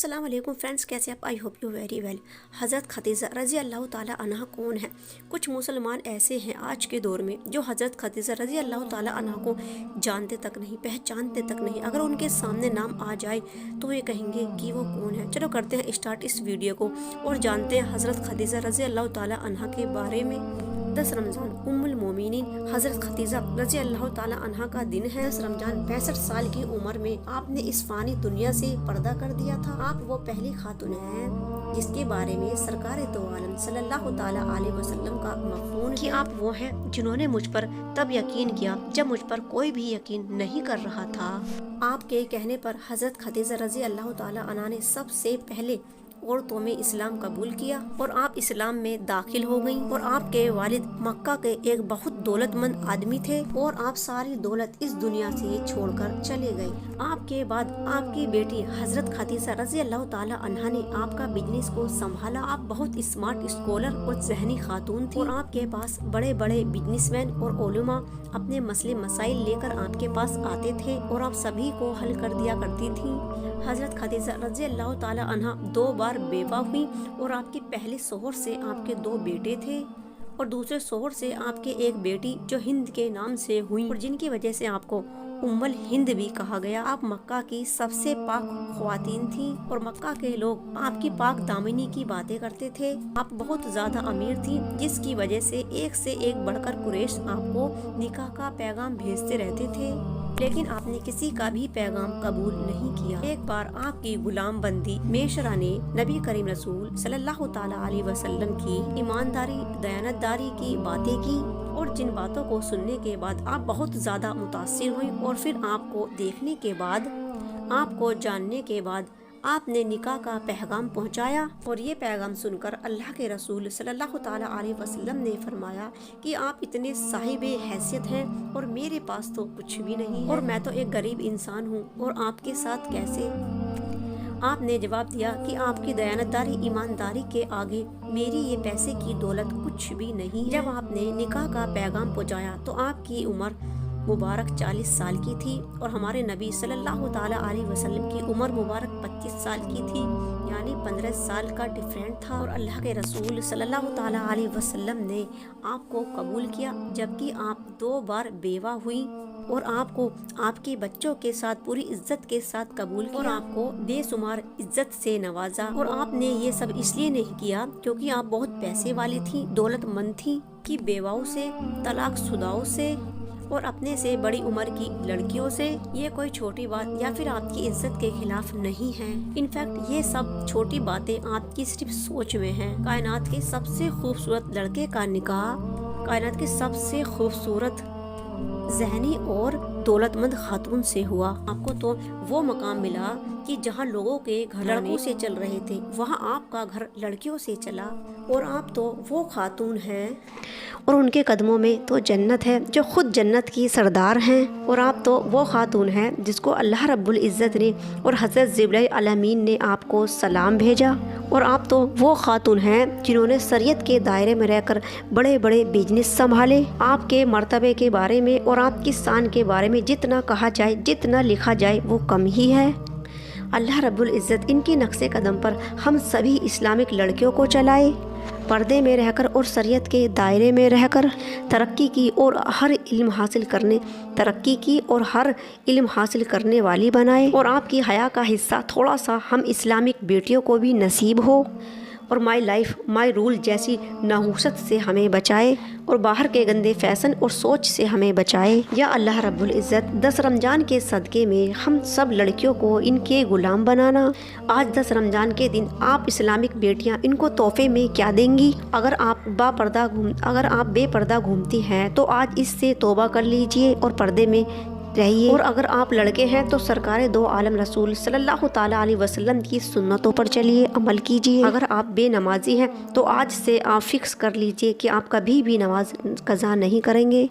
अस्सलाम वालेकुम फ्रेंड्स, कैसे आप? I hope you very well. हज़रत खदीजा रज़ी अल्लाह ताला अन्हा कौन है? कुछ मुसलमान ऐसे हैं आज के दौर में जो हज़रत खदीजा रज़ी अल्लाह ताला अन्हा को जानते तक नहीं, पहचानते तक नहीं। अगर उनके सामने नाम आ जाए तो ये कहेंगे कि वो कौन है। चलो करते हैं स्टार्ट इस वीडियो को और जानते हैं हज़रत खदीजा रज़ी अल्लाह ताला अन्हा के बारे में। 10 रमज़ान उम्मुल मोमिनीन हज़रत खदीजा रज़ी अल्लाह ताला अन्हा का दिन है। 10 रमज़ान 65 साल की उम्र में आपने इस फानी दुनिया से पर्दा कर दिया था। आप वो पहली खातून हैं जिसके बारे में सरकार दो आलम सल्लल्लाहु ताला अलैहि वसल्लम का मफ़हूम कि आप वो हैं जिन्होंने मुझ पर तब यकीन किया जब मुझ पर कोई भी यकीन नहीं कर रहा था। आपके कहने पर हज़रत खदीजा रज़ी अल्लाह ताला अन्हा ने सबसे पहले औरतों में इस्लाम कबूल किया और आप इस्लाम में दाखिल हो गईं। और आपके वालिद मक्का के एक बहुत दौलतमंद आदमी थे और आप सारी दौलत इस दुनिया से छोड़कर चले गए। आपके बाद आपकी बेटी हजरत खदीजा रज़ी अल्लाह ताला अन्हा ने आपका बिजनेस को संभाला। आप बहुत स्मार्ट स्कॉलर और ज़हनी खातून थी और आपके पास बड़े बड़े बिजनेसमैन और उलमा अपने मसले मसाइल लेकर आपके पास आते थे और आप सभी को हल कर दिया करती थी। हजरत खदीजा रज़ी अल्लाह ताला अन्हा 2 बार बेवा हुई और आपके पहले शोहर से आपके 2 बेटे थे और दूसरे शोहर से आपके एक बेटी जो हिंद के नाम से हुई और जिनकी वजह से आपको उम्मुल हिंद भी कहा गया। आप मक्का की सबसे पाक ख्वातीन थी और मक्का के लोग आपकी पाक दामिनी की बातें करते थे। आप बहुत ज्यादा अमीर थी जिसकी वजह से एक से एक बढ़कर कुरैश आपको निकाह का पैगाम भेजते रहते थे, लेकिन आपने किसी का भी पैगाम कबूल नहीं किया। एक बार आपकी गुलाम बंदी मेशरा ने नबी करीम रसूल सल्लल्लाहु ताला अलैहि वसल्लम की ईमानदारी दयानतदारी की बातें की और जिन बातों को सुनने के बाद आप बहुत ज्यादा मुतासिर हुई और फिर आपको देखने के बाद, आपको जानने के बाद आपने निकाह का पैगाम पहुंचाया और ये पैगाम सुनकर अल्लाह के रसूल सल्लल्लाहु ताला अलैहि वसल्लम ने फरमाया कि आप इतने साहिबे हैसियत हैं और मेरे पास तो कुछ भी नहीं है और मैं तो एक गरीब इंसान हूँ और आपके साथ कैसे। आपने जवाब दिया कि आपकी दयानतदारी ईमानदारी के आगे मेरी ये पैसे की दौलत कुछ भी नहीं। जब आपने निकाह का पैगाम पहुंचाया तो आपकी उम्र मुबारक 40 साल की थी और हमारे नबी सल्लल्लाहु ताला अलैहि वसल्लम की उम्र मुबारक 25 साल की थी, यानी 15 साल का डिफरेंट था। और अल्लाह के रसूल सल्लल्लाहु ताला अलैहि वसल्लम ने आपको कबूल किया जबकि आप 2 बार बेवा हुई और आपको आपके बच्चों के साथ पूरी इज्जत के साथ कबूल किया और आपको बेशुमार इज्जत से नवाजा। और आपने ये सब इसलिए नहीं किया क्योंकि आप बहुत पैसे वाली थी, दौलतमंद थी कि बेवाओं से, तलाक शुदाओं से और अपने से बड़ी उम्र की लड़कियों से ये कोई छोटी बात या फिर आपकी इज्जत के खिलाफ नहीं है। इनफैक्ट ये सब छोटी बातें आपकी सिर्फ सोच में हैं। कायनात के सबसे खूबसूरत लड़के का निकाह कायनात के सबसे खूबसूरत ज़हनी और दौलतमंद खातून से हुआ। आपको तो वो मकाम मिला कि जहाँ लोगों के घर लड़कों से चल रहे थे वहाँ आपका घर लड़कियों से चला और आप तो वो खातून हैं और उनके कदमों में तो जन्नत है जो खुद जन्नत की सरदार हैं। और आप तो वो खातून हैं जिसको अल्लाह रब्बुल इज़्ज़त ने और हज़रत जिब्राइल अमीन ने आपको सलाम भेजा। और आप तो वो खातून हैं जिन्होंने शरीयत के दायरे में रहकर बड़े बड़े बिजनेस संभाले। आपके मर्तबे के बारे में और आपकी शान के बारे में जितना कहा जाए, जितना लिखा जाए वो कम ही है। अल्लाह रब्बुल इज़्ज़त इनके नक्शे कदम पर हम सभी इस्लामिक लड़कियों को चलाए, पर्दे में रहकर और शरीयत के दायरे में रहकर तरक्की की और हर इल्म हासिल करने वाली बनाए और आपकी हया का हिस्सा थोड़ा सा हम इस्लामिक बेटियों को भी नसीब हो और माई लाइफ माई रूल जैसी नहूसत से हमें बचाए और बाहर के गंदे फैशन और सोच से हमें बचाए। या अल्लाह रब्बुल इज़्ज़त 10 रमज़ान के सदक़े में हम सब लड़कियों को इनके गुलाम बनाना। आज 10 रमज़ान के दिन आप इस्लामिक बेटियां इनको तोहफे में क्या देंगी? अगर आप बेपर्दा घूमती हैं तो आज इससे तौबा कर लीजिए और पर्दे में रहिए। और अगर आप लड़के हैं तो सरकार दो आलम रसूल सल्लल्लाहु ताला अलैहि वसल्लम की सुन्नतों पर चलिए, अमल कीजिए। अगर आप बेनमाजी हैं तो आज से आप फिक्स कर लीजिए कि आप कभी भी नमाज कज़ा नहीं करेंगे।